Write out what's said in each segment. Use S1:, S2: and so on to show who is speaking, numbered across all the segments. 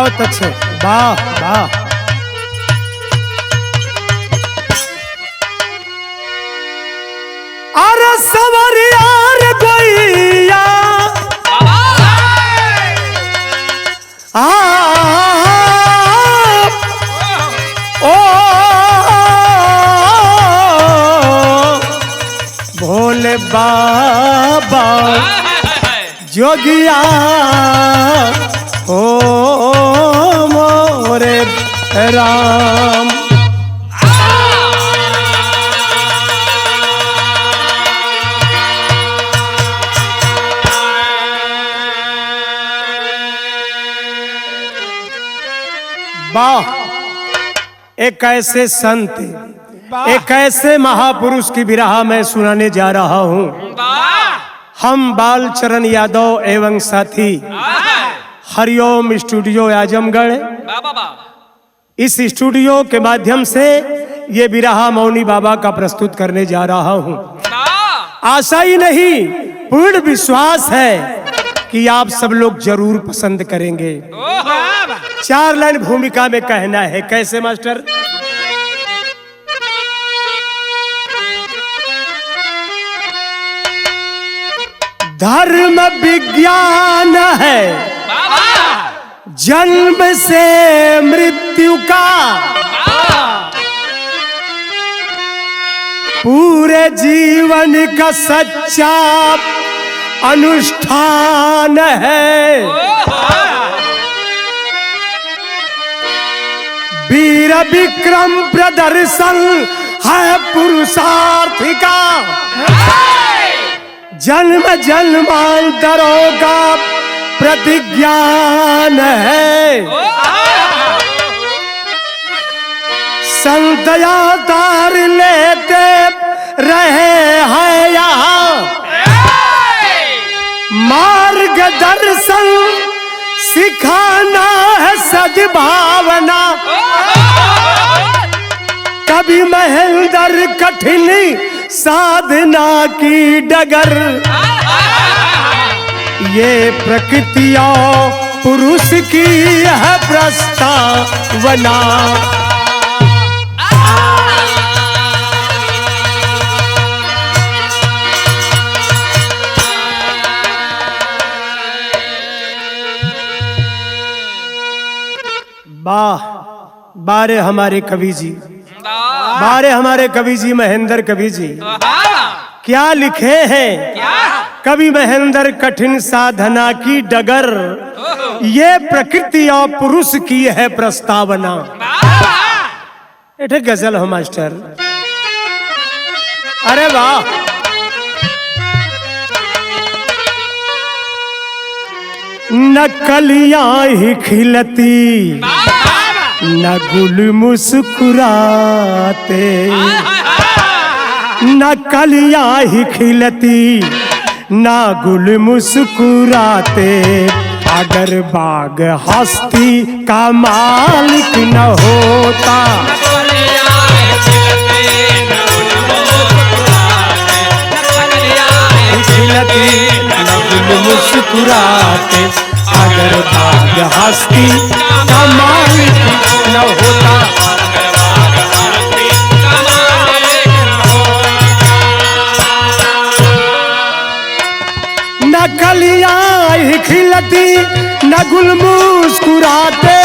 S1: बहुत अच्छे, वाह वाह। अरे सवरिया रे गोइया ओ भोले बाबा जोगिया ओ मोरे राम। वाह, एक ऐसे संत, एक ऐसे महापुरुष की विरह मैं सुनाने जा रहा हूँ। हम बाल चरण यादव एवं साथी हरिओम स्टूडियो आजमगढ़, इस स्टूडियो के माध्यम से ये विरह मौनी बाबा का प्रस्तुत करने जा रहा हूँ। आशा ही नहीं, पूर्ण विश्वास है कि आप सब लोग जरूर पसंद करेंगे। 4 लाइन भूमिका में कहना है। कैसे मास्टर? धर्म विज्ञान है जन्म से मृत्यु का, पूरे जीवन का सच्चा अनुष्ठान है। वीर विक्रम प्रदर्शन है पुरुषार्थ का, जन्म जन्मांतरों का प्रतिज्ञान है। संत अवतार लेते रहे हैं यहाँ, मार्गदर्शन सिखाना है सद्भावना। कभी महेंद्र कठिन साधना की डगर, ये प्रकृति और पुरुष की है प्रस्तावना। वाह, बारे हमारे कवि जी, बारे हमारे कवि जी महेंद्र कवि जी क्या लिखे हैं। कवि महेंद्र कठिन साधना की डगर, ये प्रकृति और पुरुष की है प्रस्तावना। एठे गजल हो मास्टर। अरे वाह, न कलियां ही खिलती न गुल मुस्कुराते, न कलियां ही खिलती न गुल मुस्कुराते, अगर बाग हस्ती का मालिक न होता। खिलती न गुल मुस्कुराते, अगर बाग हस्ती का मालिक न होता। न कलियां ही खिलती न गुल मुस्कुराते,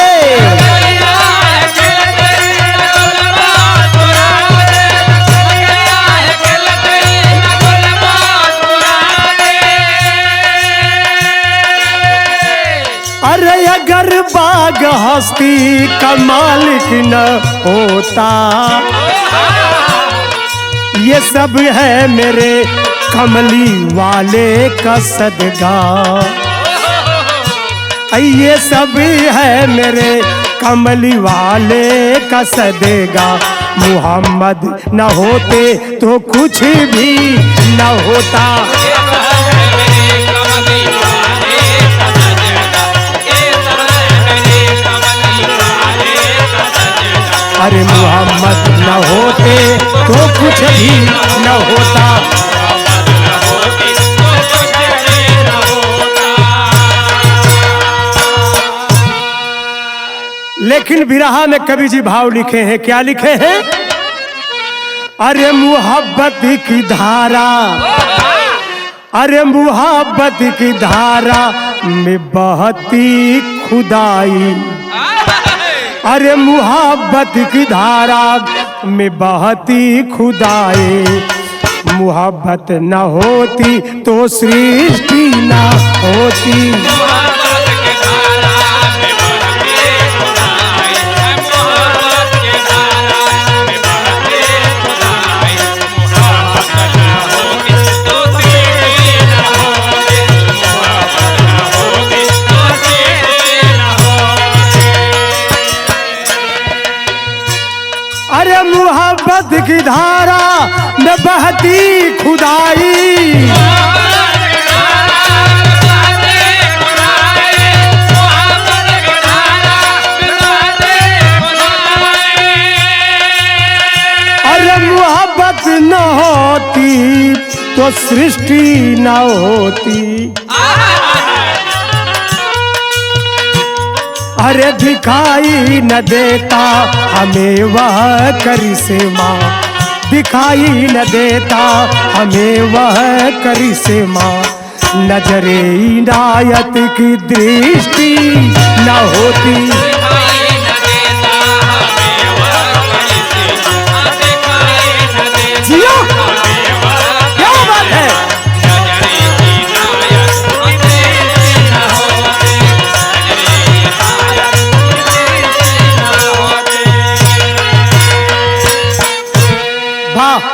S1: अरे अगर बाग हस्ती का मालिक न होता। ये सब है मेरे कमली वाले का सदका, ये सब है मेरे कमली वाले का सदका। मुहम्मद न होते तो कुछ भी न होता। अरे मुहम्मद न होते तो कुछ भी न होता। लेकिन विरहा में कवि जी भाव लिखे हैं, क्या लिखे हैं? अरे मोहब्बत की धारा, अरे मोहब्बत की धारा में बहती खुदाई, अरे मोहब्बत की धारा में बहती खुदाई, मोहब्बत न होती तो सृष्टि न होती। अरे मोहब्बत की धारा में बहती खुदाई, अरे मोहब्बत न होती तो सृष्टि न होती। अरे दिखाई न देता हमें वह करिश्मा, दिखाई न देता हमें वह करिश्मा, नजरे इनायत की दृष्टि न होती। जियो, क्या बात है?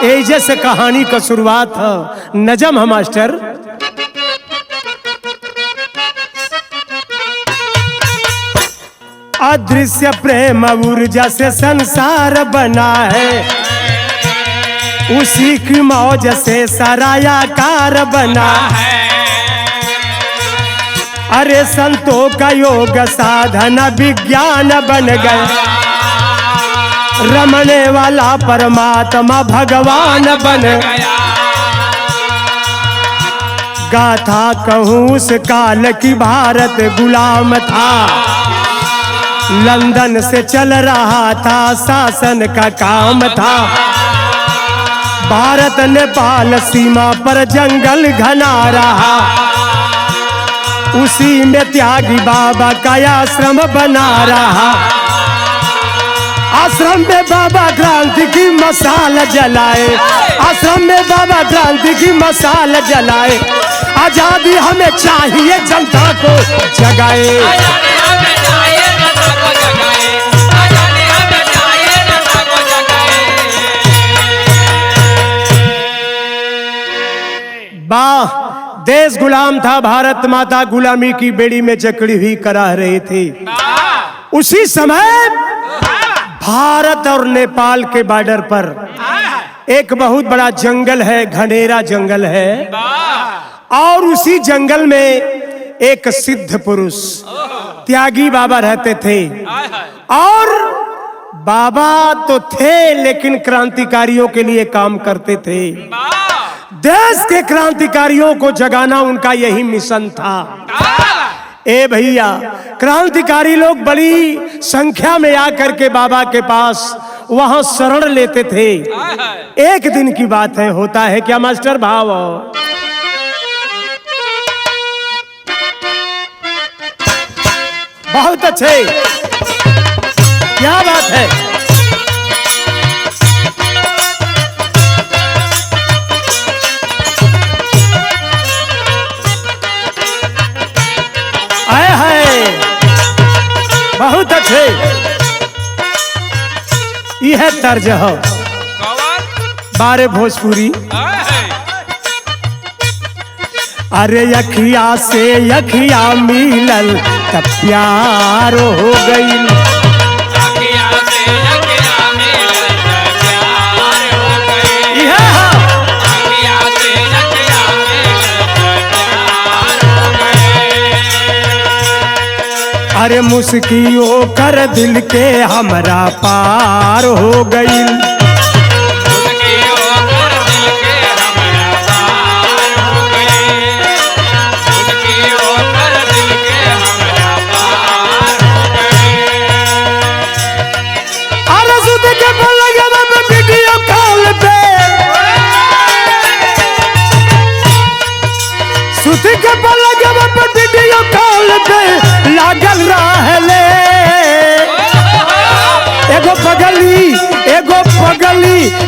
S1: एजे से कहानी का शुरुआत है। नजम है मास्टर। अदृश्य प्रेम ऊर्जा से संसार बना है, उसी की मौज से सरायाकार बना है। अरे संतों का योग साधना विज्ञान बन गया, रमने वाला परमात्मा भगवान बन गया। गाथा कहूँ उस काल की, भारत गुलाम था, लंदन से चल रहा था शासन का काम था। भारत नेपाल सीमा पर जंगल घना रहा, उसी में त्यागी बाबा का आश्रम बना रहा। आश्रम में बाबा क्रांति की मसाल जलाए, आश्रम में बाबा क्रांति की मसाल जलाए। आजादी Hame chahiye जनता को जगाए, आजादी हमें चाहिए जनता को जगाए, आजादी हमें चाहिए जनता को जगाए। वाह, देश गुलाम था, भारत माता गुलामी की बेड़ी में जकड़ी हुई करा रही थी। उसी समय भारत और नेपाल के बॉर्डर पर एक बहुत बड़ा जंगल है, घनेरा जंगल है, और उसी जंगल में एक सिद्ध पुरुष त्यागी बाबा रहते थे। और बाबा तो थे लेकिन क्रांतिकारियों के लिए काम करते थे। देश के क्रांतिकारियों को जगाना उनका यही मिशन था। ए भैया, क्रांतिकारी लोग बड़ी संख्या में आकर के बाबा के पास वहां शरण लेते थे। एक दिन की बात है, होता है क्या मास्टर भाव? बहुत अच्छे, क्या बात है। आए हाय, बहुत अच्छे। यह तर्ज हो बारे भोजपुरी। अरे अखिया से अखिया मिलल तब प्यार हो गई, अखिया से अखिया मिलल तब प्यार हो गई, अखिया से अखिया मिलल तब प्यार हो गई। अरे मुस्कियों कर दिल के हमरा पार हो गई, सुती के पलंग पे वीडियो कॉल पे लागल रहले। एगो पगली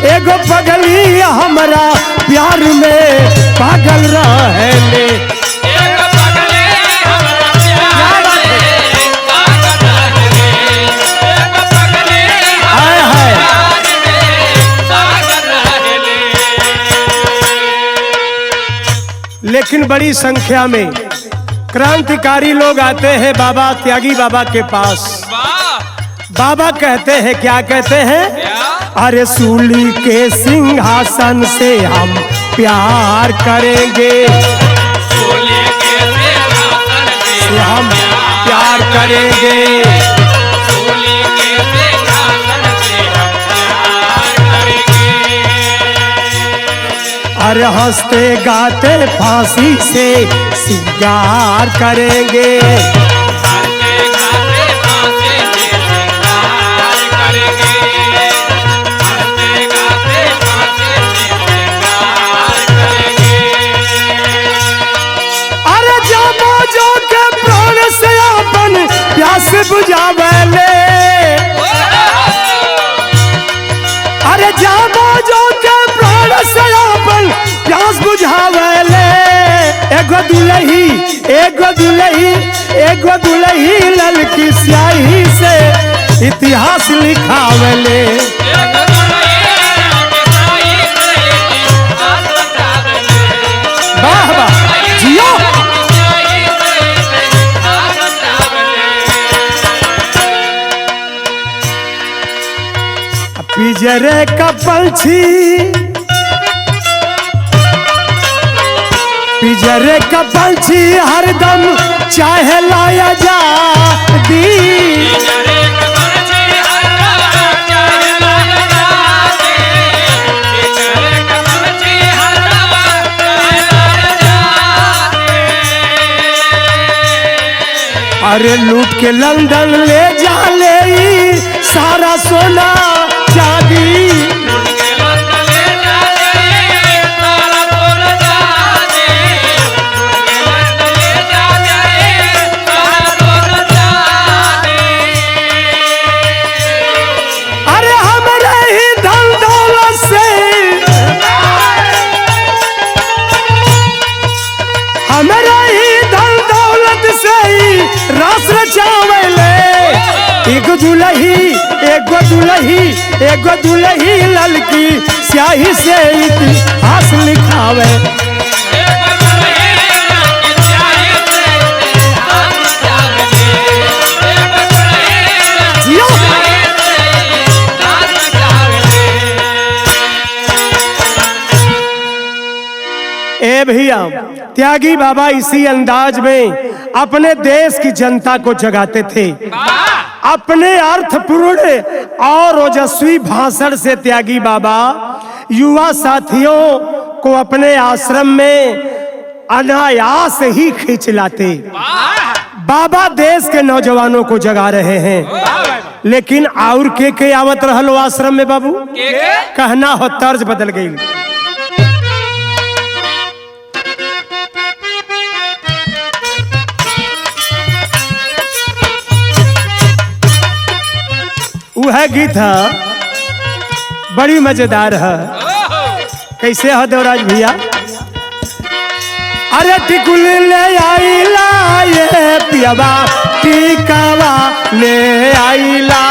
S1: एगो पगली हमरा प्यार में पागल रहले। लेकिन बड़ी संख्या में क्रांतिकारी लोग आते हैं बाबा त्यागी बाबा के पास। बाबा कहते हैं, क्या कहते हैं? अरे सूली के सिंहासन से हम प्यार करेंगे, सूली के सिंहासन से हम प्यार करेंगे, सूली के सिंहासन से हम प्यार करेंगे। अरे हंसते गाते फांसी से सिंगार करेंगे, प्यास बुझावेले। अरे जामो जो के प्राण से अपन प्यास बुझावेले। एगो दुलही ललकी स्याही से इतिहास लिखावेले। वाह वाह जियो। पिंजरे का पंछी, पिंजरे का पंछी हरदम चाहे लाया जाती। अरे लूट के लंदन ले जा ले सारा सोना चांदी। अरे हमारे ही धन दौलत से, हमारे ही धन दौलत से रास रचावेले। एगो दुलही ललकी स्याही से इतिहास लिखावे। ए भैया त्यागी बाबा इसी अंदाज में अपने देश की जनता को जगाते थे। अपने अर्थपूर्ण और ओजस्वी भाषण से त्यागी बाबा युवा साथियों को अपने आश्रम में अनायास ही खींच लाते। बाबा देश के नौजवानों को जगा रहे हैं। लेकिन और के आवत रहलो आश्रम में बाबू? कहना हो तर्ज बदल गई। वह गीत है बड़ी मजेदार है। कैसे है देवराज भैया? अरे टिकुल ले आईला ये पियावा टिकावा ले आईला।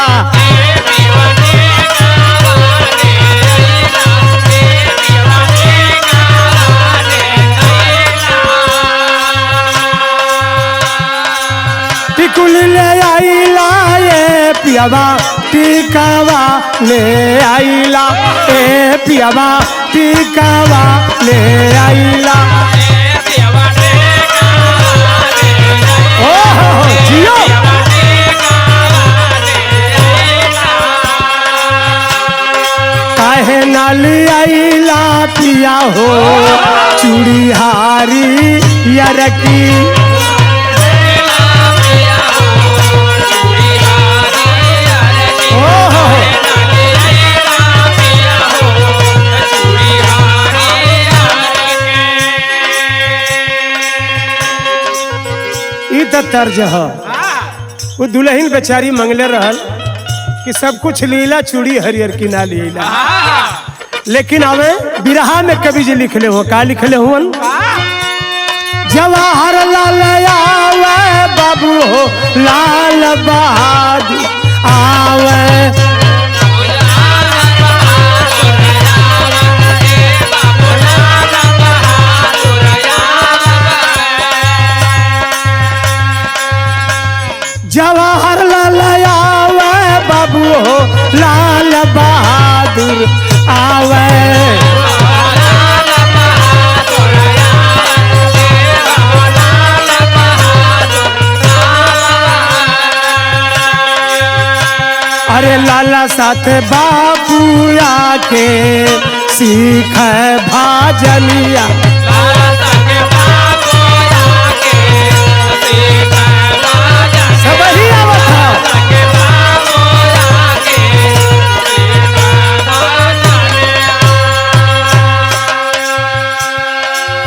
S1: टिकुल ले आईला ये पियावा टिकावा ले आईला। ए पियावा टिकावा ले आईला। ओह जियो। काहे नाली आईला पिया हो चूड़ी हारी यरकी। त तर्ज ह। वो दुल्हन बेचारी मंगले रहल कि सब कुछ लीला चूड़ी हरियर की ना लीला, लेकिन अवे बिरहा में कवि जी लिखले हो का लिखले हुवन, जवाहर लाल आवे बाबू हो लाल बहादुर आवे, जवाहर लाल आवे बाबू हो लाल बहादुर आवे, अरे लाला साथ बाबू आके सीख भाजनिया,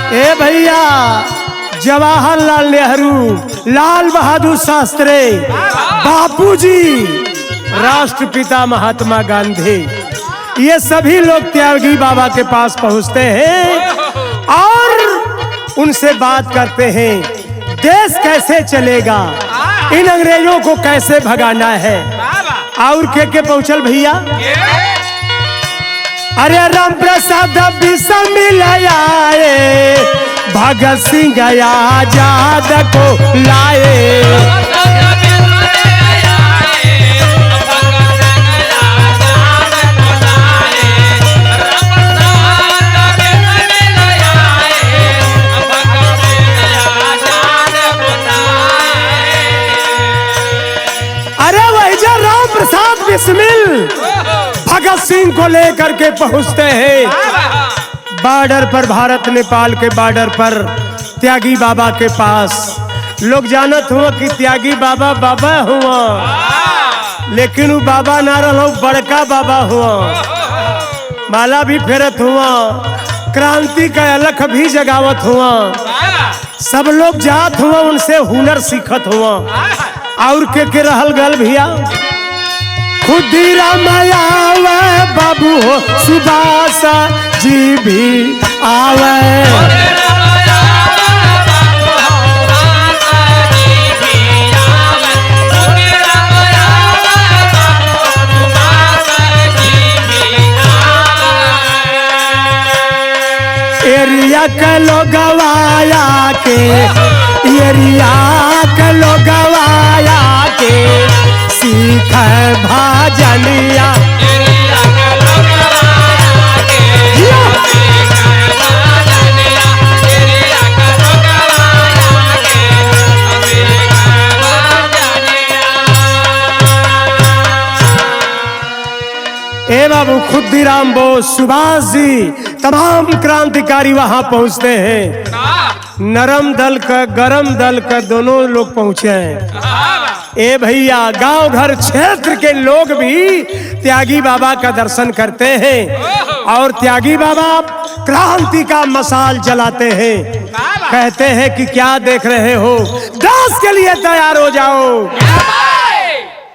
S1: ए भैया जवाहरलाल नेहरू, लाल बहादुर शास्त्री, बापूजी, राष्ट्रपिता महात्मा गांधी, ये सभी लोग त्यागी बाबा के पास पहुंचते हैं और उनसे बात करते हैं देश कैसे चलेगा, इन अंग्रेजों को कैसे भगाना है। और के पहुंचल भैया, अरे राम प्रसाद बिसल मिल आए, भगत सिंह आजाद को लाए, अरे वही जो राम प्रसाद बिस्मिल भगत सिंह को लेकर के पहुंचते हैं बॉर्डर पर, भारत नेपाल के बॉर्डर पर त्यागी बाबा के पास। लोग जानत हुआ कि त्यागी बाबा बाबा हुआ, लेकिन वो बाबा ना रहो, बड़का बाबा हुआ, माला भी फेरत हुआ, क्रांति का अलख भी जगावत हुआ, सब लोग जात हुआ, उनसे हुनर सीखत हुआ। और के रहल गल भैया, खुदीराम आवे बाबू हो सुभाष जी भी आवे, एरिया के लोग गवाया के, एरिया के लोग गवाया के सीख भाजनिया, ए बाबू खुदीराम बोस, सुभाष जी, तमाम क्रांतिकारी वहां पहुंचते हैं। नरम दल का गरम दल का दोनों लोग पहुंचे हैं। ए भैया गांव घर क्षेत्र के लोग भी त्यागी बाबा का दर्शन करते हैं और त्यागी बाबा क्रांति का मशाल जलाते हैं, कहते हैं कि क्या देख रहे हो, देश के लिए तैयार हो जाओ।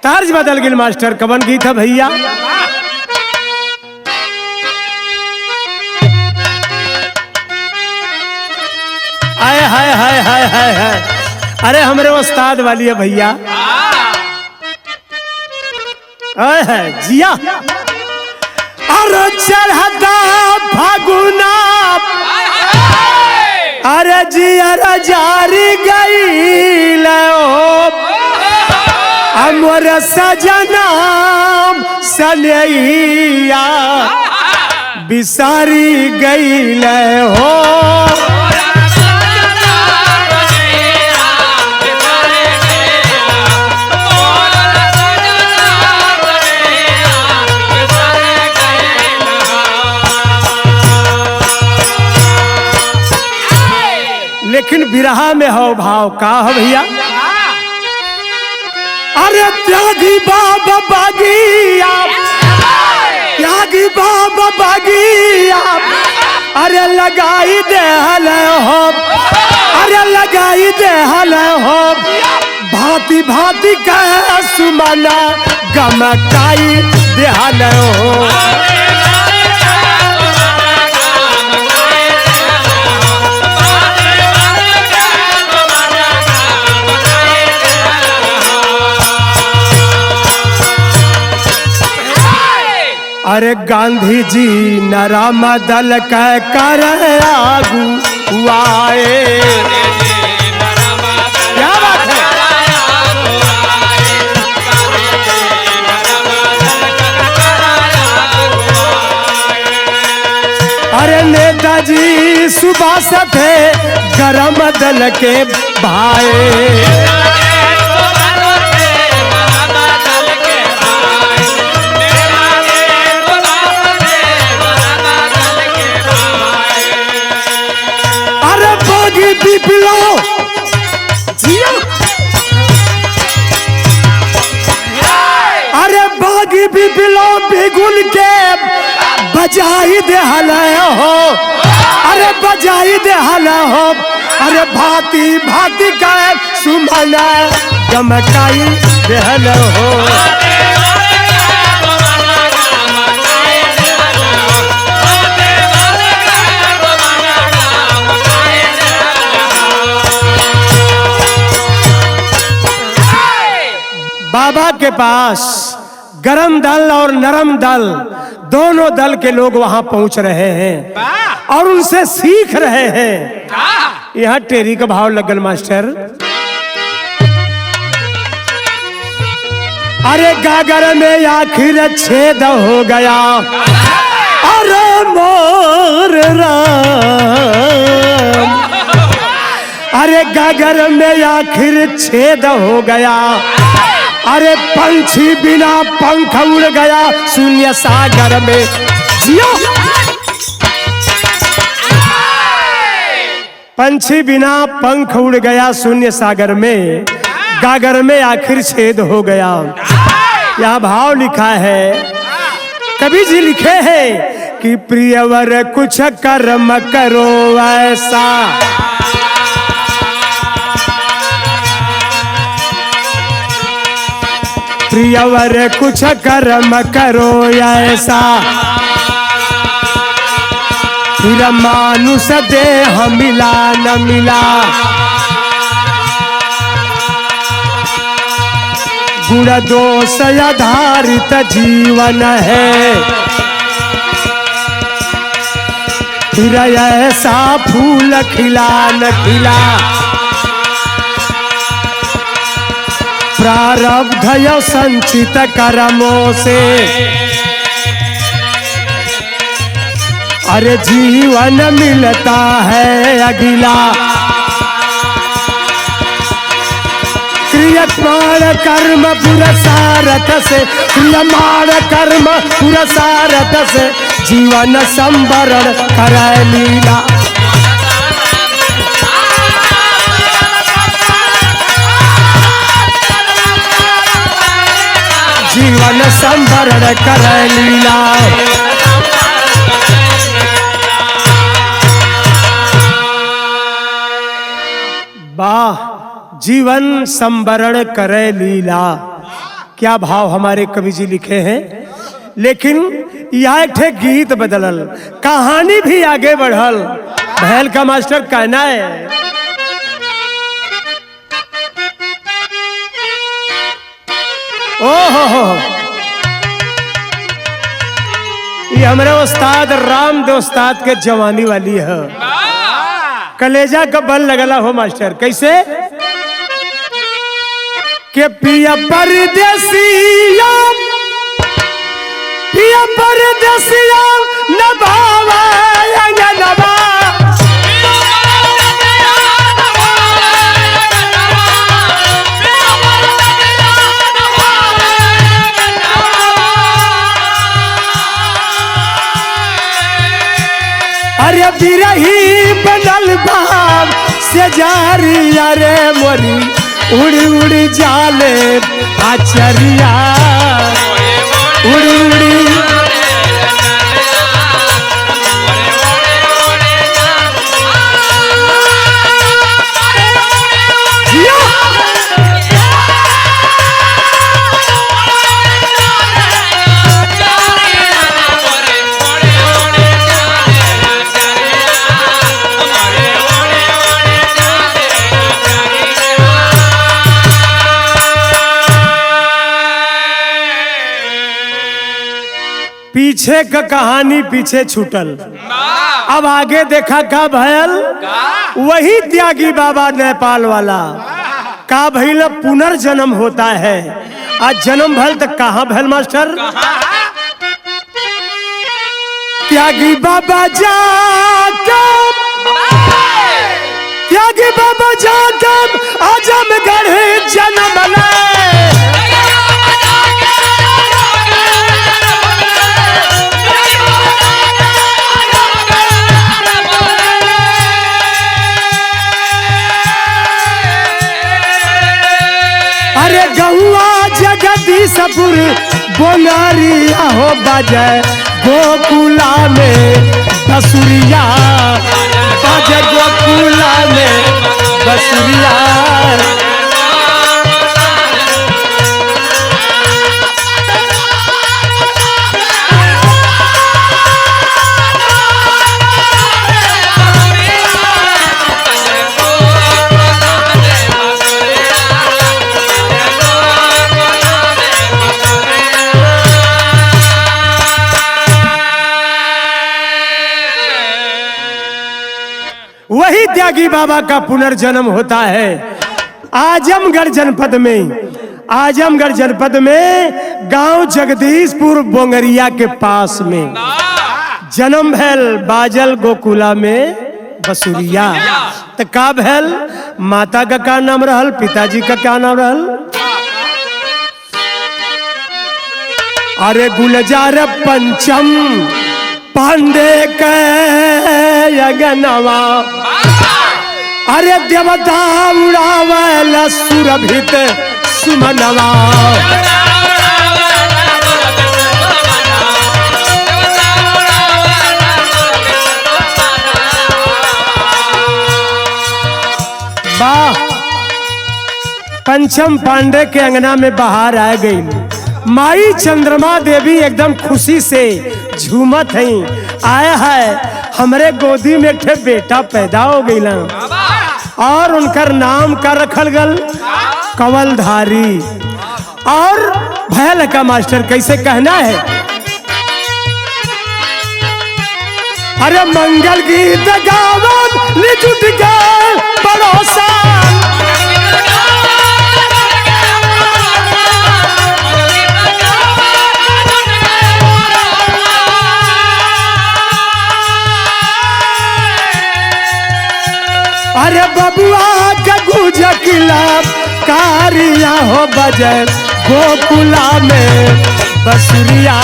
S1: तर्ज बदल गिल मास्टर, कवन गीत है भैया, हाय हाय हाय हाय हाय हाय, अरे हमरे उस्ताद वाली है भैया, है जिया, अरे चढ़ता फागुना, अरे जिया जारी गई लो, अमर सजना सनैया बिसारी गई हो, लेकिन बिरहा में हो भाव का है भैया, अरे त्यागी बाबा बागिया, त्यागी बाबा बागिया, अरे लगाई दे हल हो, अरे लगाई दे हल हो, भांति भांति का सुमना गमकाई देहल हो। अरे गांधी जी नरम दल कह कर आगू आए। क्या बात है? अरे नेताजी सुभाष थे गरम दल के भाई। बिपिलो अरे बागी बिपिलो बिगुल के बजाई दे हला हो। अरे बजाई दे हला हो। अरे भांति भांति का सुमना गमकाई दे हला हो। बाबा के पास गरम दल और नरम दल दोनों दल के लोग वहां पहुंच रहे हैं और उनसे सीख रहे हैं। यहां टेरी का भाव लगल मास्टर। अरे गागर में आखिर छेद हो गया। अरे मोर राम। अरे गागर में आखिर छेद हो गया। अरे पंछी बिना पंख उड़ गया शून्य सागर में। जियो पंछी बिना पंख उड़ गया शून्य सागर में। गागर में आखिर छेद हो गया। यहाँ भाव लिखा है, कवि जी लिखे हैं कि प्रियवर कुछ कर्म करो ऐसा। प्रियवर कुछ कर्म करो ऐसा। फिर मानुष देह मिला न मिला। गुण दोष आधारित जीवन है। फिर ऐसा फूल खिला न खिला। प्रारब्ध या संचित कर्मों से अरे जीवन मिलता है अगिला। क्रियमाण कर्म पुरसारथ से। क्रियमाण कर्म पुरसारथ से जीवन संवरण करे लीला। जीवन संवरण करे लीला। वाह, जीवन संवरण करे लीला। क्या भाव हमारे कवि जी लिखे हैं। लेकिन यह एक गीत बदलल, कहानी भी आगे बढ़ल। भैल का मास्टर कहना है, ओहो ये हमारे उस्ताद रामदेव उस्ताद के जवानी वाली है। कलेजा का बल लगला हो मास्टर। कैसे के पिया परदेसिया, पिया परदेसिया नभावा नभा। अरे बिरही बनल भाव से जारी। अरे मोरी उड़ी उड़ी जाले आचरिया। उड़ी उड़ी पीछे का कहानी पीछे छूटल। अब आगे देखा का भयल, वही त्यागी बाबा नेपाल वाला का भइल पुनर्जन्म होता है। आज जन्म भल तो कहाँ भल मास्टर? त्यागी बाबा जाकर आजमगढ़ जन्म ले। अरे गौआ जगदीशपुर बोनारिया हो बजे गोकुला में बसुरिया, बजे गोकुला में बसुरिया। वही त्यागी बाबा का पुनर्जन्म होता है आजमगढ़ जनपद में। आजमगढ़ जनपद में गांव जगदीशपुर बोंगरिया के पास में जन्म भैल बाजल गोकुला में बसुरिया। तो का भैल, माता का क्या नाम रहल, पिताजी का क्या नाम रहल? अरे गुलजार पंचम पांडे के यगनवा। अरे देवता उड़ावल सुरभित सुमनवा। वाह, पंचम पांडे के अंगना में बाहर आ गई माई चंद्रमा देवी, एकदम खुशी से झूमत है। आया है हमरे गोदी में एक बेटा पैदा हो गई ना, और उनकर नाम का रखल गल कंवलधारी। और भैल का मास्टर कैसे कहना है? अरे मंगल गीत गावन लिजुट गए पड़ोसा। अरे बबुआ का गुज खिलाफ कारिया हो बजे गोकुला में बसुरिया।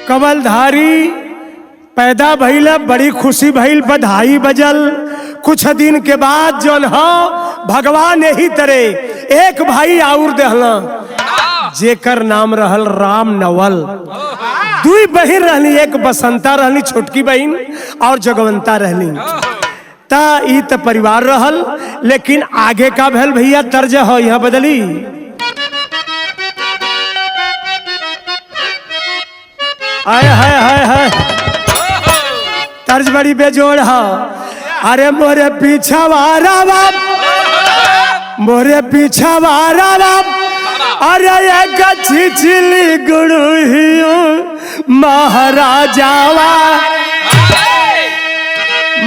S1: कंवलधारी पैदा भइल, बड़ी खुशी भइल, बधाई बजल। कुछ दिन के बाद जौन हो भगवान यही तरह एक भाई और दहला, जेकर नाम रहल राम नवल। दुई बहन रहली, एक बसंता रहली छोटकी बहन और जगवंता रहली। ता ई त परिवार रहल, लेकिन आगे का भैल भैया तर्ज हो यह बदली। हाय हाय हाय हाय, तर्ज बड़ी बेजोड़ है। अरे मोरे पीछा वारा बाप, मोरे पीछा वारा बाप। अरे एक छिछली गुड़ू महाराजावा,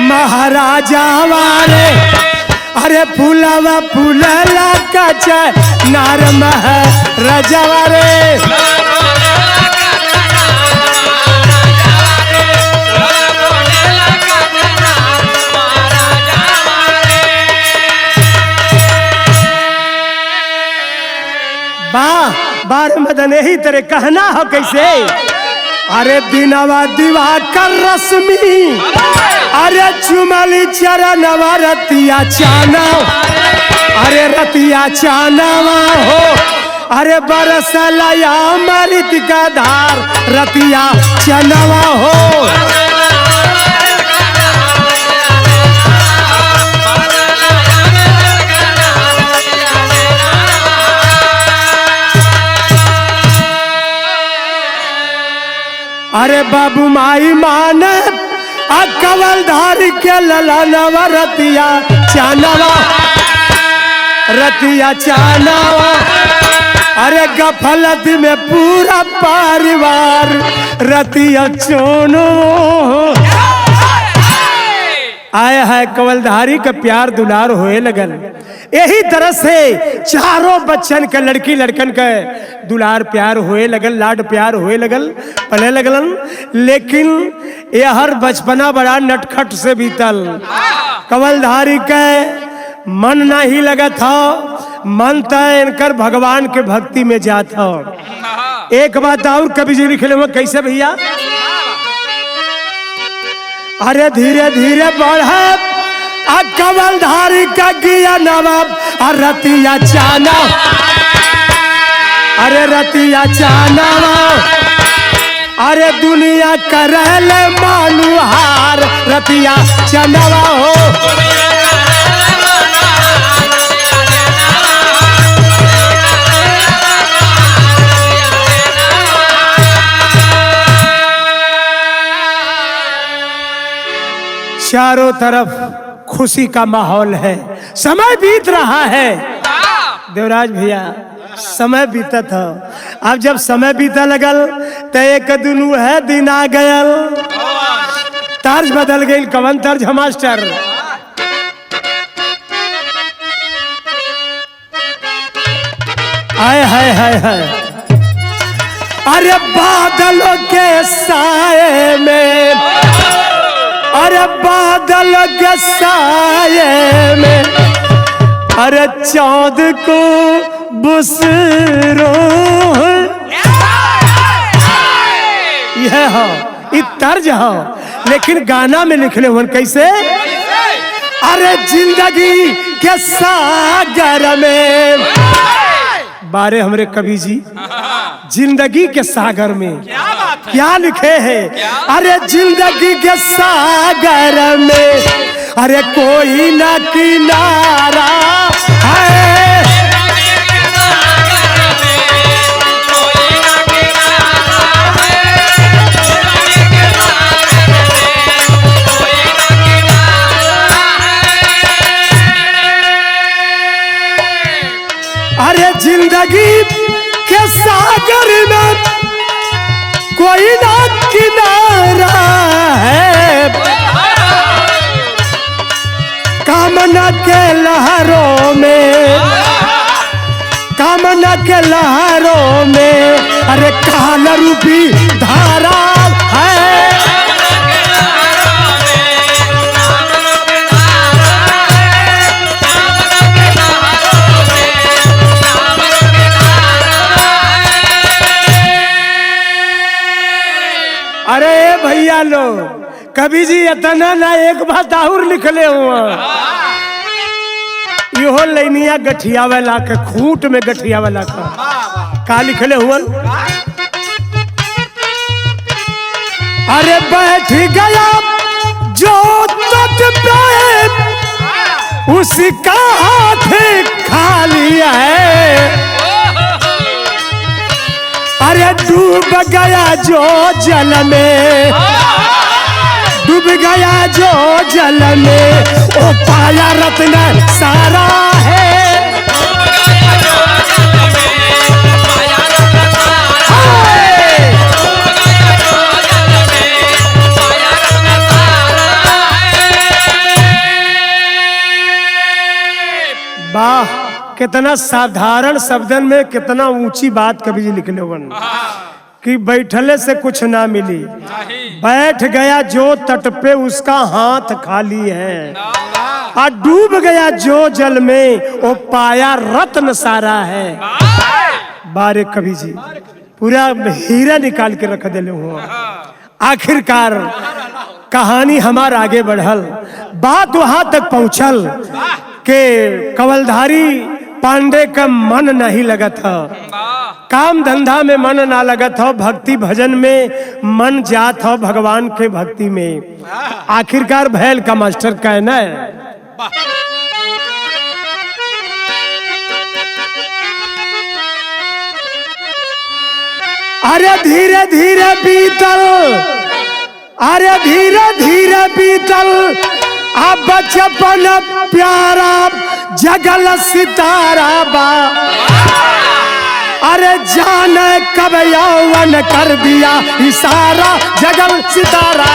S1: महाराजावा रे। अरे फूलावा फूलला कचा नार महाराजावा रे। बार मदन यही तरह कहना है कैसे? अरे दिनवा दिवा कर रश्मि, अरे चुमली चरणवा रतिया चाना। अरे रतिया चानवा हो, अरे बरसलया मृत का धार रतिया चनवा हो। अरे बाबू माई माने कवलधारी के ललनवा रतिया चानवा रतिया चानवा। अरे गफलत में पूरा परिवार रतिया चोनो आया है। कवलधारी का प्यार दुलार होए लगल। यही तरह से चारों बच्चन के लड़की लड़कन के दुलार प्यार होए लगल, लाड प्यार होए लगल, पले लगलन। लेकिन ये हर बचपना बड़ा नटखट से बीतल। कवलधारी के मन नहीं लगा था, मन तय इनकर भगवान के भक्ति में जाता। एक बात और कवि जी लिखे हुए कैसे भैया, अरे धीरे धीरे बढ़े कवलधारी का गिया नवाब रतिया चाना। अरे रतिया चाना अरे दुनिया करले मानुहार रतिया चनवा हो। चारों तरफ खुशी का माहौल है, समय बीत रहा है। देवराज भैया समय बीता था, अब जब समय बीता लगल तो एक दुनू है दिन आ गयल। तर्ज बदल गई, कवन तर्ज है मास्टर? हाय हाय हाय हाय। अरे बादलों के साए में, अरे बादल के साए में, अरे चाँद को बुसरो। यह हो ये तर्ज हो, लेकिन गाना में लिखले हुए कैसे? अरे जिंदगी के सागर में, बारे हमरे कवि जी जिंदगी के सागर में क्या लिखे हैं? अरे जिंदगी के सागर में, अरे कोई ना किनारा है। अरे जिंदगी के सागर में कोई ना किनारा है। कामना के लहरों में, कामना के लहरों में, अरे काल रूपी धारा है। अरे भैया लो कवि जी इतना ना एक बात और लिखले हुआ, यो लैनिया गठिया वाला के खूंट में गठिया वाला का लिखले हुआ? अरे बैठ गया जो तट पे उसका हाथ खाली है। अरे डूब गया जो जल में, डूब गया जो जल में, ओ पाया रत्न सारा है। वाह, कितना साधारण शब्दन में कितना ऊंची बात कवि जी लिखले वन कि बैठले से कुछ ना मिली, बैठ गया जो तट पे उसका हाथ खाली है। और डूब गया जो जल में वो पाया रत्न सारा है। बारे कवि जी पूरा हीरा निकाल के रख दिले हुआ। आखिरकार कहानी हमार आगे बढ़ल, बात वहां तक पहुंचल के कवलधारी पांडे का मन नहीं लगा था, काम धंधा में मन ना लगा था, भक्ति भजन में मन जात था, भगवान के भक्ति में। आखिरकार भैल का मास्टर कहना है अरे धीरे धीरे बीतल, अरे धीरे धीरे बीतल अब बचपन प्यारा जगल सितारा बा। अरे जाने कब यौवन कर दिया इशारा जगल सितारा।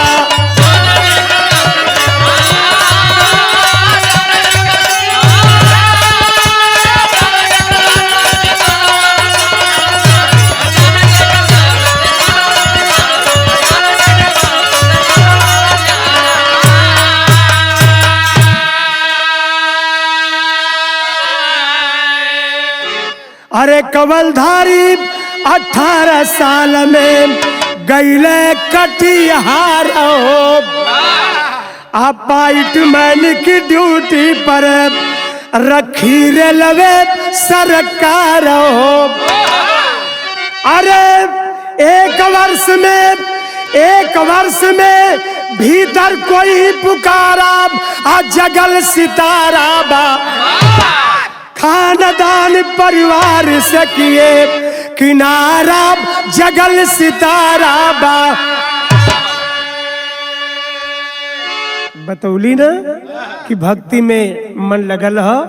S1: अरे कवलधारी 18 साल में गईले कटिहार हो, अपाइट मैन की ड्यूटी पर रखी रेलवे सरकार हो। अरे एक वर्ष में भीतर कोई पुकारा आ जगल सितारा बा। खानदान परिवार से किए किनारा जगल सितारा बा। बतौली ना कि भक्ति में मन लगल हो,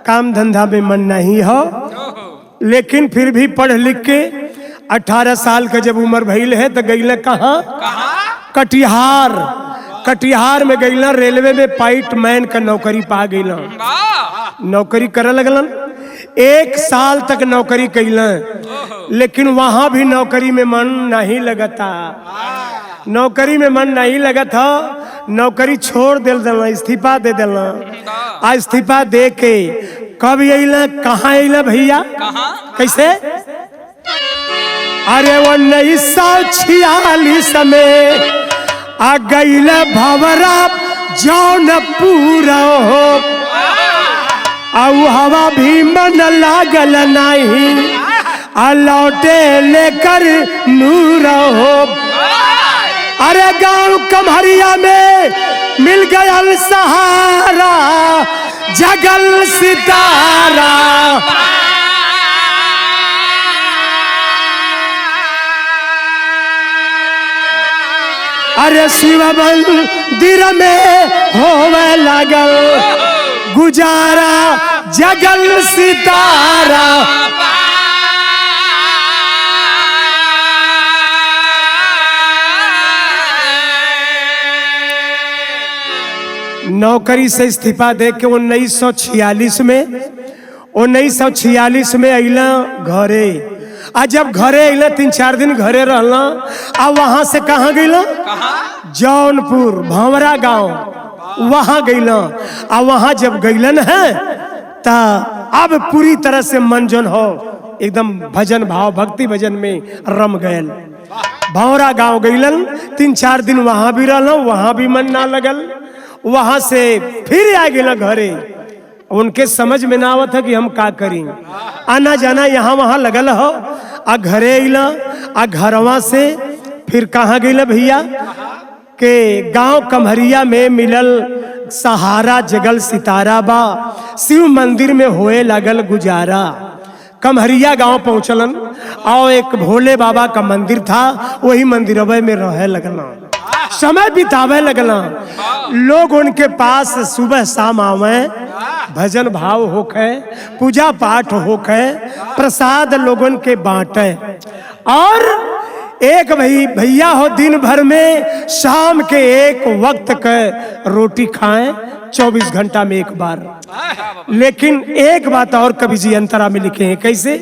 S1: काम धंधा में मन नहीं हो, लेकिन फिर भी पढ़ लिख के 18 साल का जब उम्र भइल है तो गईला कहाँ? कटिहार। कटिहार में गईला रेलवे में पाइट मैन का नौकरी पा गईला। नौकरी करे लगलन, 1 साल तक नौकरी कैला, लेकिन वहां भी नौकरी में मन नहीं लगता। नौकरी में मन नहीं लगता, नौकरी छोड़ देना, इस्तीफा दे देना। आ इस्तीफा दे के कब अइला, कहाँ अइला भैया? कैसे? अरे 1946 में आ गईला भवरा जौनपुर हो। हवा भी मन लागल नहीं, लौटे लेकर नूर हो। अरे गांव कमहरिया में मिल गया सहारा जगल सितारा। अरे शिव मंदिर में होवे लागल गुजारा जगल सितारा। नौकरी से इस्तीफा दे के 1946 में अइला घरे। आ जब घरे अइला 3-4 दिन घरे रहला, आ वहां से कहाँ गइला? जौनपुर भंवरा गांव, वहां गईला। आ वहां जब गईलन है ता अब पूरी तरह से मन जन हो एकदम भजन भाव भक्ति भजन में रम गयल। भंवरा गांव गईलन, 3-4 दिन वहां भी रहल, वहां भी मन ना लगल। वहां से फिर आ गए घरे। उनके समझ में ना आवत है कि हम का करी, आना जाना यहाँ वहां लगल हो। आ घरे अइला, आ घरवा से फिर कहाँ गईला भैया? के गांव कमहरिया में मिलल सहारा जगल सितारा बा। शिव मंदिर में होए लगल गुजारा। कमहरिया गांव पहुंचलन और एक भोले बाबा का मंदिर था, वही मंदिरवे में रहे लगना, समय बितावे लगना। लोग उनके पास सुबह शाम आवे, भजन भाव होके, पूजा पाठ होके, प्रसाद लोगन के बांटे। और एक भैया हो दिन भर में शाम के एक वक्त के रोटी खाएं, 24 घंटा में एक बार। लेकिन एक बात और कवि जी अंतरा में लिखे हैं, कैसे?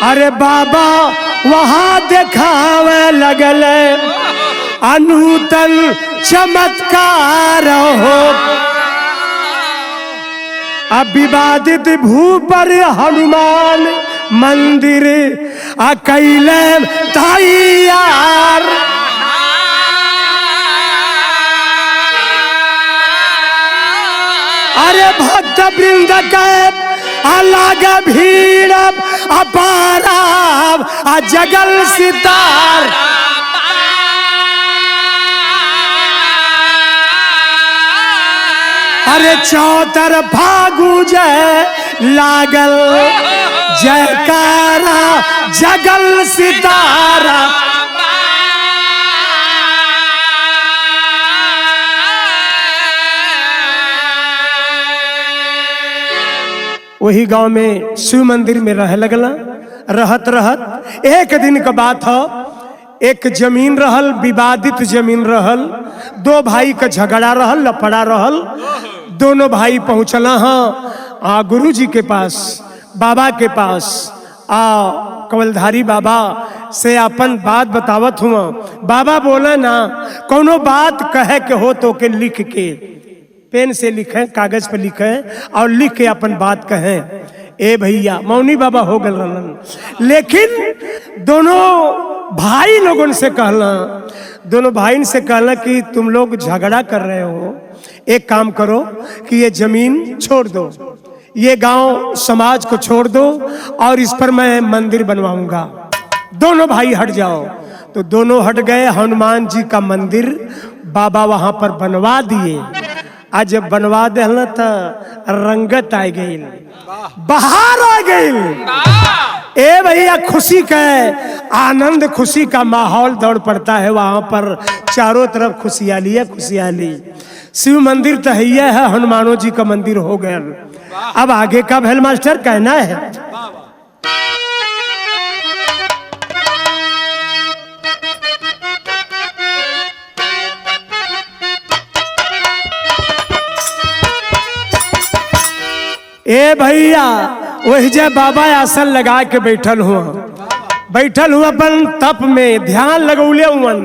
S1: अरे बाबा वहां दिखावे लगल अनूतन चमत्कार हो। अब विवादित भू पर हनुमान मंदिर कैले तैयार। अरे भक्त वृंद के अलग भीड़ अपार जगल सितार। अरे चौतरफा गूंजे लागल जयकारा जगल सितारा। वही गांव में शिव मंदिर में रह लगला। रहत रहत एक दिन का बात हो, एक जमीन रहल, विवादित जमीन रहल, दो भाई का झगड़ा रहल, लफड़ा रहल। दोनों भाई पहुंचला हाँ गुरु जी के पास, बाबा के पास। कवलधारी बाबा से अपन बात बतावत हुआ। बाबा बोला ना कोनो बात कहे के हो तो के लिख के, पेन से लिखे, कागज पे लिखे और लिख के अपन बात कहें। ए भैया मौनी बाबा हो गल रहलन, लेकिन दोनों भाई लोगों से कहला, दोनों भाई से कहला कि तुम लोग झगड़ा कर रहे हो, एक काम करो कि ये जमीन छोड़ दो, ये गांव समाज को छोड़ दो और इस पर मैं मंदिर बनवाऊंगा। दोनों भाई हट जाओ। तो दोनों हट गए। हनुमान जी का मंदिर बाबा वहां पर बनवा दिए। आज जब बनवा देना तो रंगत आ गई, बाहर आ गई। ए भैया खुशी का आनंद, खुशी का माहौल दौड़ पड़ता है वहां पर। चारों तरफ खुशहाली है, खुशहाली। शिव मंदिर तो है, हनुमानों जी का मंदिर हो गया। अब आगे का भैल मास्टर कहना है। ए भैया वही जय बाबा आसन लगा के बैठल हुआ अपन तप में ध्यान लगौले हुवन।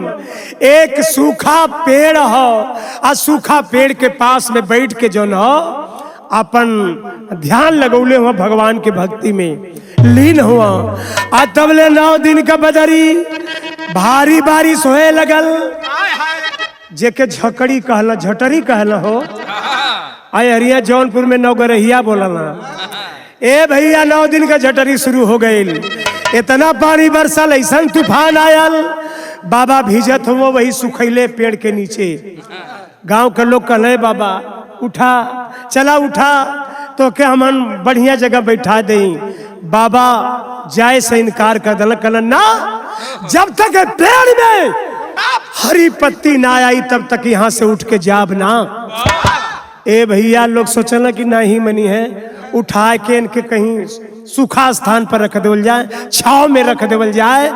S1: एक सूखा पेड़ हो आ सूखा पेड़ के पास में बैठ के जो न अपन ध्यान लगौले हुआ, भगवान के भक्ति में लीन हुआ। आ तबले 9 दिन का बदरी भारी बारिश होए लगल, जेके झकड़ी कहला, झटरी कहला हो। आए हरिया जौनपुर में नौगरहिया बोला। ए भैया 9 दिन का झटरी शुरू हो गई। इतना पानी बरसल, ऐसा तूफान आयल, बाबा भीजत हो वही सुखैले पेड़ के नीचे। गांव के लोग कहले बाबा उठा, चला उठा तो क्या हम बढ़िया जगह बैठा दें। बाबा जाए से इनकार कर दिल, कहल ना, जब तक पेड़ में हरी पत्ती ना आई तब तक यहाँ से उठ के जाब ना। ए भैया लोग सोचला कि नहीं मनी है, उठा के इनके कहीं सूखा स्थान पर रख देवल जाए, छाव में रख देवल जाए।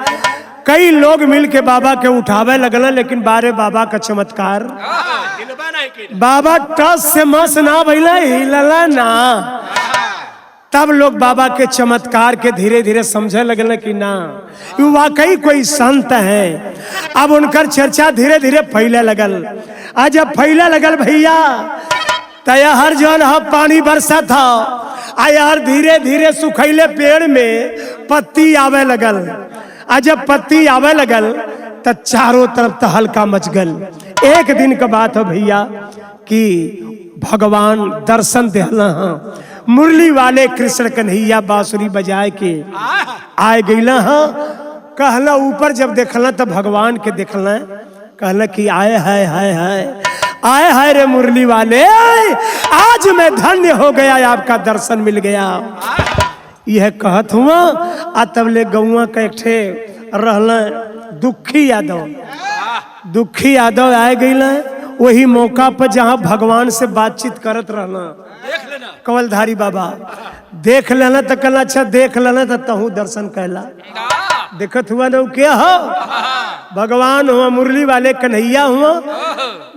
S1: कई लोग मिल के बाबा के उठावे लगल, लेकिन बारे बाबा का चमत्कार, बाबा टस से मस ना भइला, हिलला ना। तब लोग बाबा के चमत्कार के धीरे धीरे समझे लगल कि ना वाकई कोई संत है। अब उनकर चर्चा धीरे धीरे फैले लगल। आज जब फैले लगल भैया तैयार जौन पानी बरसा था, यार धीरे धीरे सुखैले पेड़ में पत्ती आवे लगल। आ जब पत्ती आवे लगल तो चारों तरफ तहलका मच गल। एक दिन का बात है भैया कि भगवान दर्शन देहला, मुरली वाले कृष्ण कन्हैया बांसुरी बजाए के आए गईला। कहला ऊपर जब देखला तो भगवान के देखला, कहला कि आए हाय हाय हाय, आए हाय रे मुरली वाले, आज मैं धन्य हो गया, आपका दर्शन मिल गया। यह कहत हुआ। आ तबले गौवा का एक ठे रहला दुखी यादव, दुखी यादव आए गईला। वही मौका पर जहाँ भगवान से बातचीत करत रहना, कवलधारी बाबा देख लेना तो कहला अच्छा देख लेना तो तहु दर्शन कहला। देखत हुआ ना क्या हो, भगवान हुआ, मुरली वाले कन्हैया हुआ,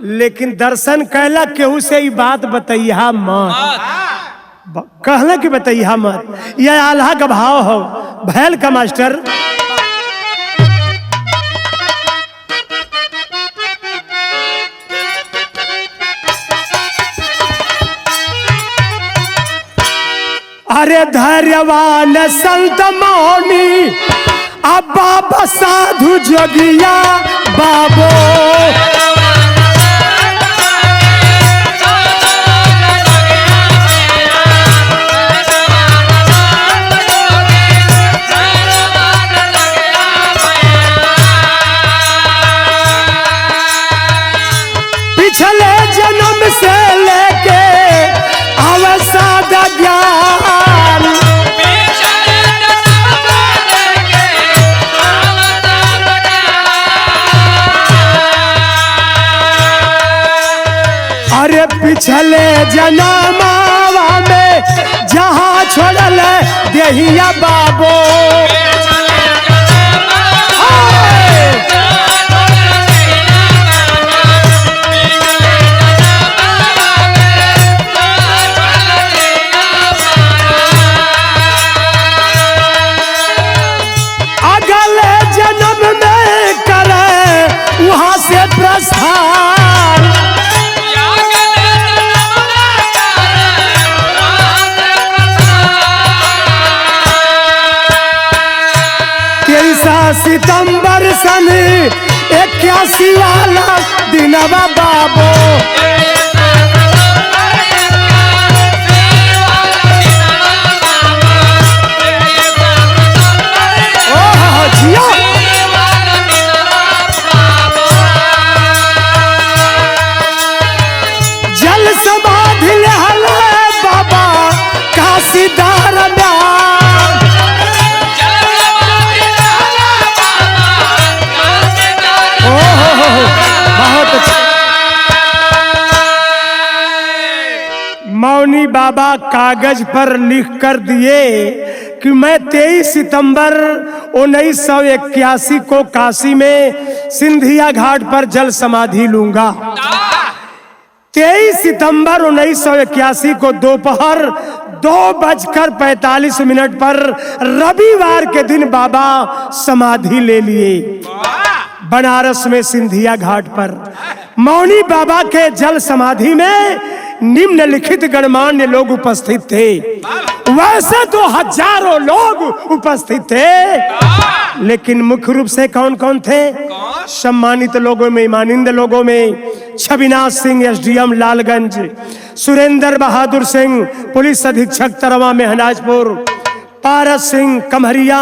S1: लेकिन दर्शन कहला केहू से ही बात बतैया मत, कहला कि बतैया मत। यह आल्हा का भाव हो भैल का मास्टर। अरे धैर्यवान संत मौनी अब बाबा साधु जोगिया बाबो, पिछले जन्म से लेके अवसाद ज्ञान, पिछले देहिया बाबो। अगले जन्म में करे वहां से प्रस्थान। सितंबर सन 81 वाला दिनवा बाबो। जल समाधि बाबा काशीदार मौनी बाबा कागज पर लिख कर दिए कि मैं 23 सितंबर 1981 को काशी में सिंधिया घाट पर जल समाधि लूंगा। 23 सितंबर 1981 को दोपहर 2:45 पर रविवार के दिन बाबा समाधि ले लिए बनारस में सिंधिया घाट पर। मौनी बाबा के जल समाधि में निम्नलिखित गणमान्य लोग उपस्थित थे। वैसे तो हजारों लोग उपस्थित थे, लेकिन मुख्य रूप से कौन कौन थे? सम्मानित लोगों में, मानिंद लोगों में छविनाथ सिंह एसडीएम लालगंज, सुरेंद्र बहादुर सिंह पुलिस अधीक्षक तरवा महराजपुर, पारस सिंह कमहरिया,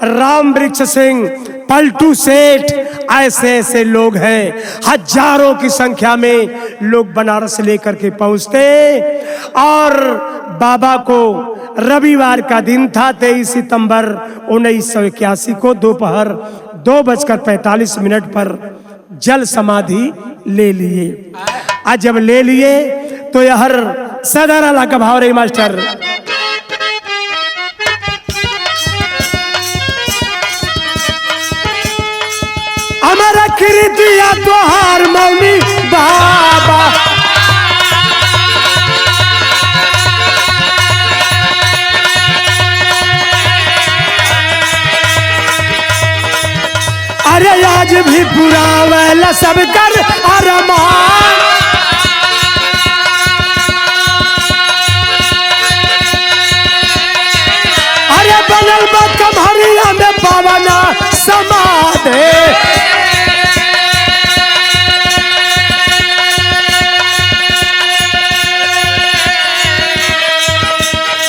S1: राम वृक्ष सिंह, पलटू सेठ, ऐसे ऐसे लोग हैं। हजारों की संख्या में लोग बनारस लेकर के पहुंचते और बाबा को रविवार का दिन था 23 सितंबर 1981 को दोपहर 2:45 पर जल समाधि ले लिए। आज जब ले लिए तो यह सदर अला का भाव रही मास्टर। हमारा कृतिया तोहार मौनी बाबा। अरे आज भी पूरा वाला सब कर अरमान। अरे बनल बा कमहरिया में पावना समाधि।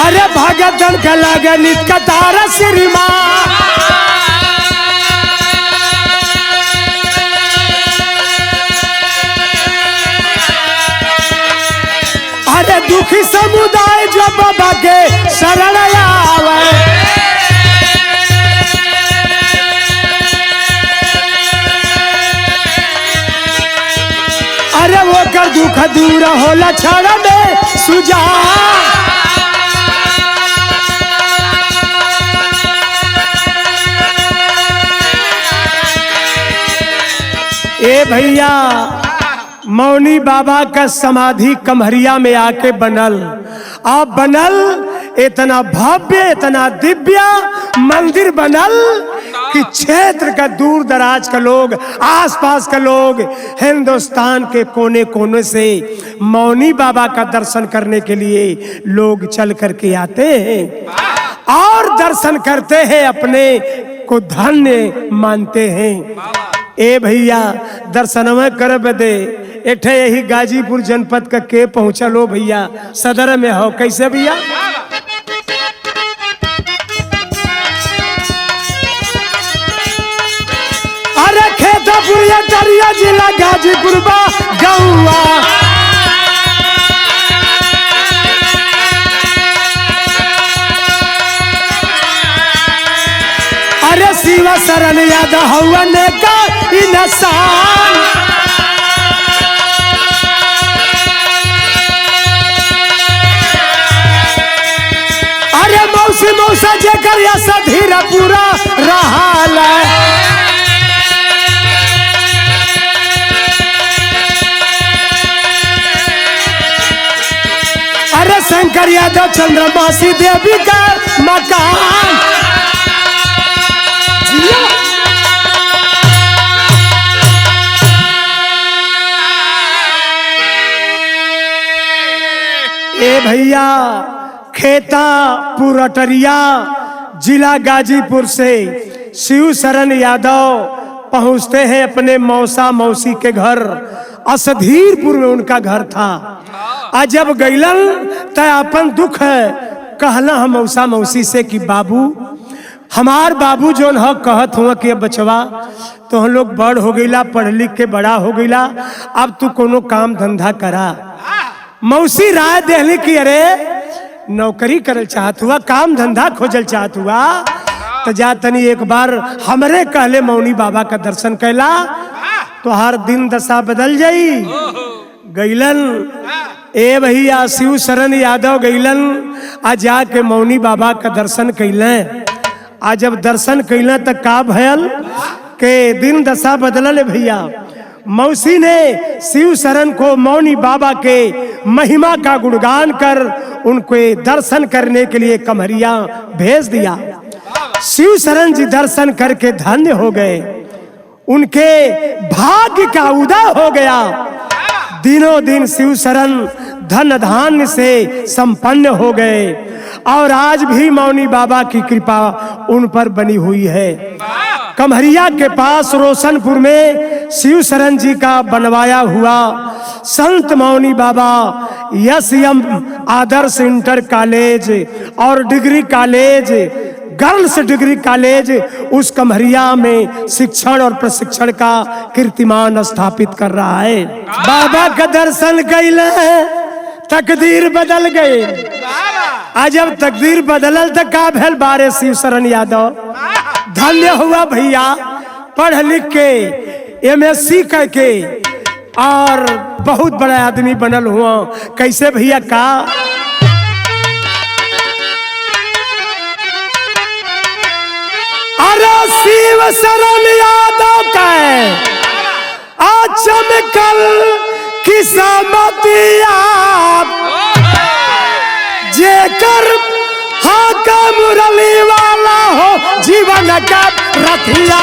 S1: अरे भगतन का लगन कतार श्रीमा। अरे दुखी समुदाय जो बाबा के शरण आवे। अरे वो कर दुख दूर होला छड़ में सुजा। ए भैया, मौनी बाबा का समाधि कमहरिया में आके बनल। आप बनल इतना भव्य, इतना दिव्य मंदिर बनल कि क्षेत्र का दूर दराज का लोग, आसपास का लोग, हिंदुस्तान के कोने कोने से मौनी बाबा का दर्शन करने के लिए लोग चल करके आते हैं और दर्शन करते हैं, अपने को धन्य मानते हैं। ए भैया, दर्शनवा कर बदे एठे यही गाजीपुर जनपद का के पहुंचलो भैया, सदर में हो। कैसे भैया? अरे खेतापुर या दरिया जिला गाजीपुर बा गौवा। अरे शिवा शरण याद हवन का इंसान। अरे अरे मौसी मौसा जेकर या सधीरा पूरा रहाल अरे शंकर यादव चंद्रमासी देवी का मकान ए भैया खेता पुरटरिया जिला गाजीपुर से शिव शरण यादव पहुंचते हैं अपने मौसा मौसी के घर। असधीरपुर में उनका घर था। आज जब गैलन त अपन दुख कहला हम मौसा मौसी से कि बाबू हमार बाबू जोन ह कहत हुआ कि बचवा तो हम लोग बड़ हो गईला, पढ़ लिख के बड़ा हो गईला, अब तू कोनो काम धंधा करा। मौसी राय देहली की अरे नौकरी करल चाहत हुआ, काम धंधा खोजल चाहत हुआ तो जा तनी एक बार हमरे कहले मौनी बाबा का दर्शन कैला तो हर दिन दशा बदल जाई। गैलन ए भैया शिव शरण यादव गैलन आ जाके मौनी बाबा का दर्शन कैले। आज जब दर्शन कैले तो का भयल के दिन दशा बदलल भैया। मौसी ने शिव शरण को मौनी बाबा के महिमा का गुणगान कर उनको दर्शन करने के लिए कमरिया भेज दिया। शिव शरण जी दर्शन करके धन्य हो गए, उनके भाग्य का उदय हो गया। दिनों दिन शिव शरण धन धान्य से संपन्न हो गए और आज भी मौनी बाबा की कृपा उन पर बनी हुई है। कमरिया के पास रोशनपुर में शिव शरण जी का बनवाया हुआ संत मौनी बाबा एसएम आदर्श इंटर कॉलेज और degree college, girls degree college उस कमरिया में शिक्षण और प्रशिक्षण का कीर्तिमान स्थापित कर रहा है। बाबा का दर्शन कैले तकदीर बदल गई। आज जब तकदीर बदलल तो का भेल बारे शिव शरण यादव धन्य हुआ भैया, पढ़ लिख के एमएससी करके और बहुत बड़ा आदमी बनल हुआ। कैसे भैया का अरे शिव शरण यादव का चमकल किस्मतिया जेकर हाका मुरली वाला हो जीवन का रथिया।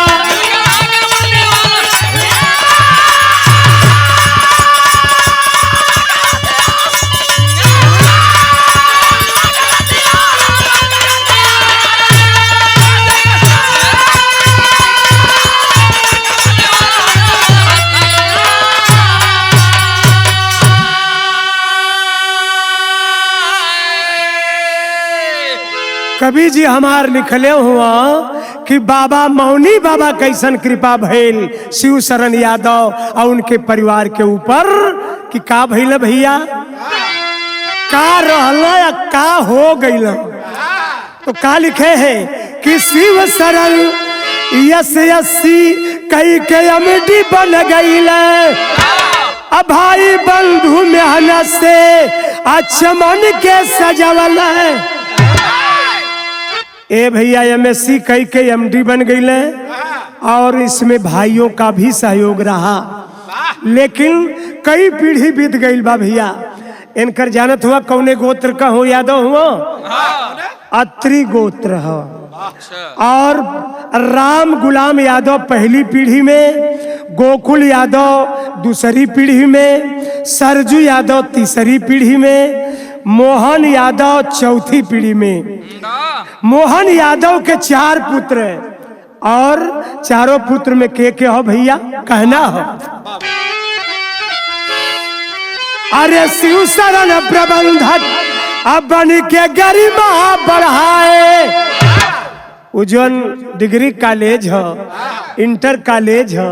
S1: कवि जी हमार लिखले हुआ कि बाबा मौनी बाबा कैसन कृपा भइल शिव शरण यादव और उनके परिवार के ऊपर कि का भइल भैया, का रहला या का हो गइल। तो का लिखे है कि शिव शरण एसएससी कई के एमडी बन गइल, अब भाई बंधु मेहनत से चमन के सजवल है। ए भैया एमएससी कई के एमडी बन गई और इसमें भाइयों का भी सहयोग रहा, लेकिन कई पीढ़ी बीत गई बा भैया। इनकर जानत हुआ कौने गोत्र का हो यादव हुआ, अत्रि गोत्र हो। और राम गुलाम यादव पहली पीढ़ी में, गोकुल यादव दूसरी पीढ़ी में, सरजू यादव तीसरी पीढ़ी में, मोहन यादव चौथी पीढ़ी में। मोहन यादव के 4 पुत्र और चारों पुत्र में के हो भैया कहना हो। अरे शिव शरण प्रबंधक अब बन के गरिमा बढ़ाए। उजन डिग्री कॉलेज हो, इंटर कॉलेज हो,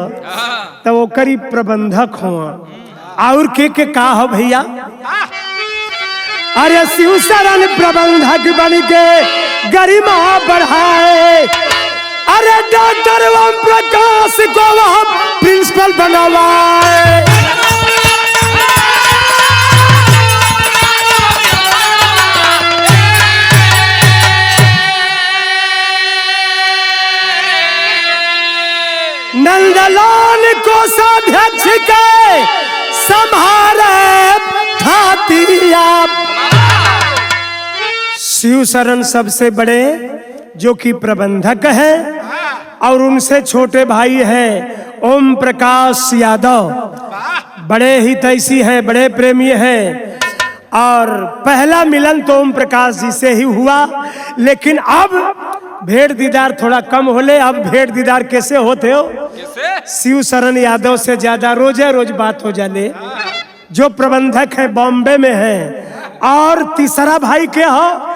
S1: तो वो करी प्रबंधक हो। और के का हो भैया, अरे शिव शरण प्रबंधक बन के गरिमा बढ़ाए। अरे डॉक्टर ओम प्रकाश को वह प्रिंसिपल बनवाए। कोषाध्यक्ष के संहारे थातिया। शिव शरण सबसे बड़े जो कि प्रबंधक हैं और उनसे छोटे भाई हैं ओम प्रकाश यादव, बड़े ही तैसी हैं, बड़े प्रेमी हैं। और पहला मिलन तो ओम प्रकाश जी से ही हुआ, लेकिन अब भेंट दीदार थोड़ा कम होले। अब भेंट दीदार कैसे होते हो? शिव शरण यादव से ज्यादा रोजे रोज बात हो जाले। जो प्रबंधक है बॉम्बे में है, और तीसरा भाई के हो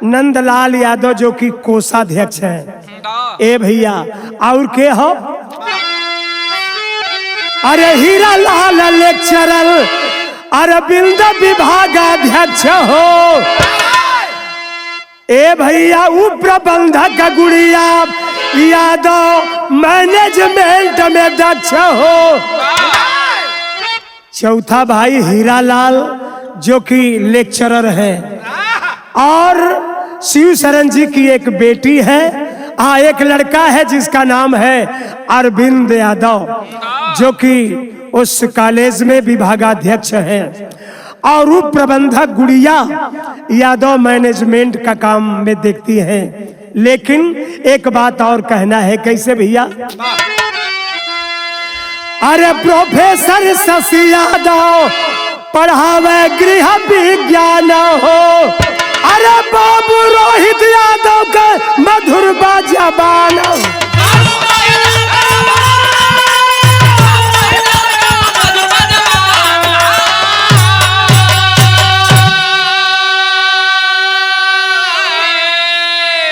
S1: नंदलाल यादव जो कि कोषाध्यक्ष हैं। ए भैया और के हो? अरे हीरा लाल लेक्चरर अरविंद विभागाध्यक्ष हो। ए भैया उ प्रबंधक गुड़िया यादव मैनेजमेंट में दक्ष हो। चौथा भाई हीरालाल जो कि लेक्चरर है, और शिव शरण जी की एक बेटी है, एक लड़का है जिसका नाम है अरविंद यादव जो कि उस कॉलेज में विभागाध्यक्ष हैं, और उप प्रबंधक गुड़िया यादव मैनेजमेंट का काम में देखती हैं। लेकिन एक बात और कहना है, कैसे भैया? अरे प्रोफेसर शशि यादव पढ़ावे गृह विज्ञान हो। अरे बाबू रोहित यादव का मधुर बाजबान।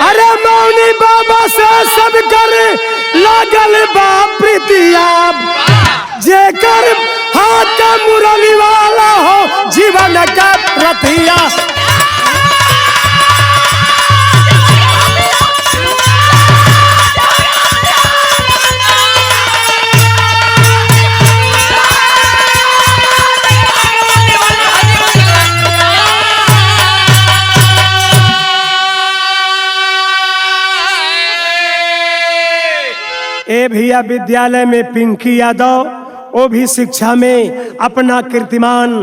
S1: अरे मौनी बाबा से सब कर लागल बाप प्रीतिया, जेकर हाथ का मुरली वाला हो जीवन का रतिया। ए भैया विद्यालय में पिंकी यादव वो भी शिक्षा में अपना कीर्तिमान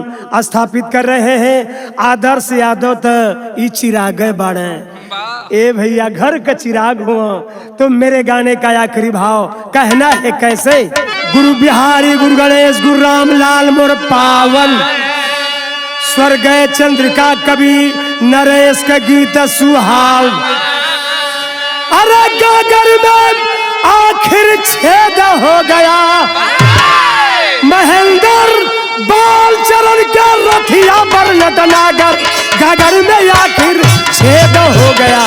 S1: स्थापित कर रहे हैं। आदर्श यादव तो चिराग बाड़े। ए भैया घर का चिराग हुआ तो मेरे गाने का आखिरी भाव कहना है कैसे? गुरु बिहारी गुरु गणेश गुरु राम लाल मोर पावन, स्वर्ग चंद्रिका कवि नरेश का गीत सुहाव। अरे गागर में आखिर छेद हो गया, महेंद्र बाल चरण के रथिया पर नटनागर, गागर में आखिर छेद हो गया।